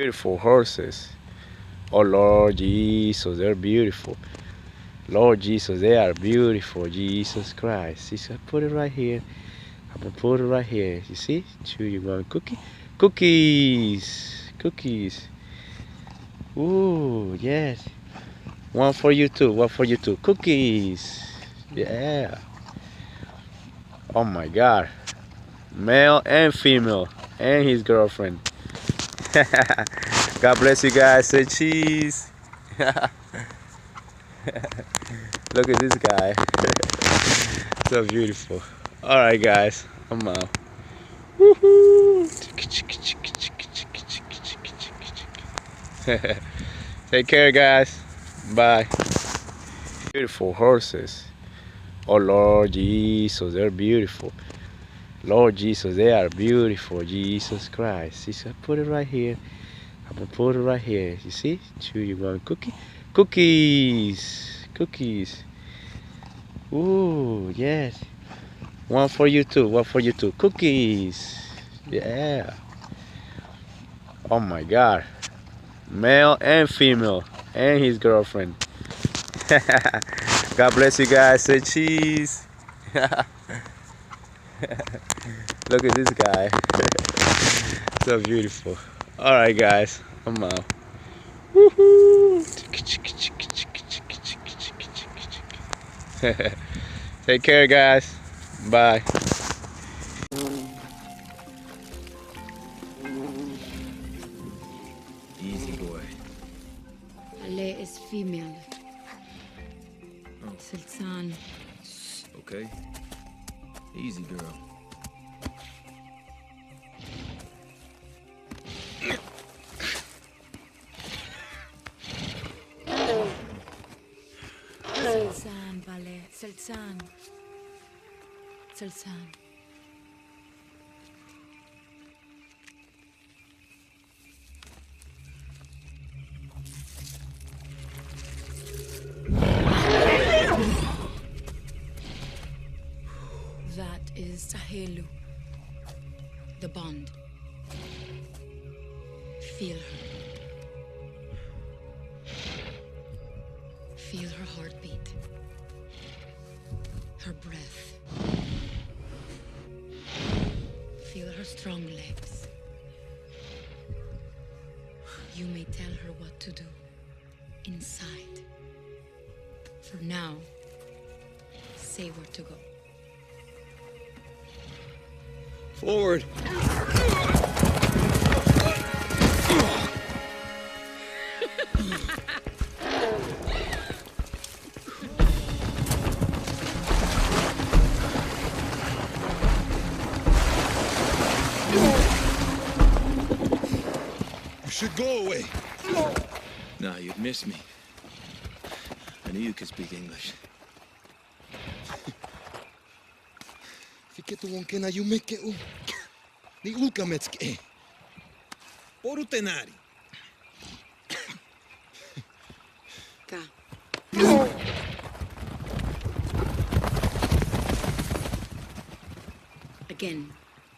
Beautiful horses. Oh Lord Jesus, they're beautiful. Lord Jesus, they are beautiful. Jesus Christ. See, so I put it right here. I'm gonna put it right here. You see? Chew, you want cookie? Cookies. Cookies. Ooh, yes. One for you too. One for you too. Cookies. Yeah. Oh my God. Male and female. And his girlfriend. God bless you guys. Say cheese. Look at this guy. So beautiful. Alright guys. I'm out. Woohoo! Take care guys. Bye. Beautiful horses. Oh Lord Jesus, they're beautiful. Lord Jesus, they are beautiful. Jesus Christ. See, so I put it right here. I'm gonna put it right here. You see? Chew, you want cookie? Cookies. Cookies. Ooh, yes. One for you too. One for you too. Cookies. Yeah. Oh my God. Male and female. And his girlfriend. God bless you guys. Say cheese. Look at this guy. So beautiful. Alright guys. I'm out. Woohoo! Take care guys. Bye. Easy boy. Ale is female. Oh. Sultan. Okay. Easy girl. Sultan, Bale. Sultan. Sultan. That is Sahelu. The bond. Feel her. Feel her heartbeat. Her breath. Feel her strong legs. You may tell her what to do inside. For now, say where to go. Forward. You should go away. Nah, you'd miss me. I knew you could speak English. Fiket wonke na yumeke u. Ni ulkametske. Porutenari. Ka. Again.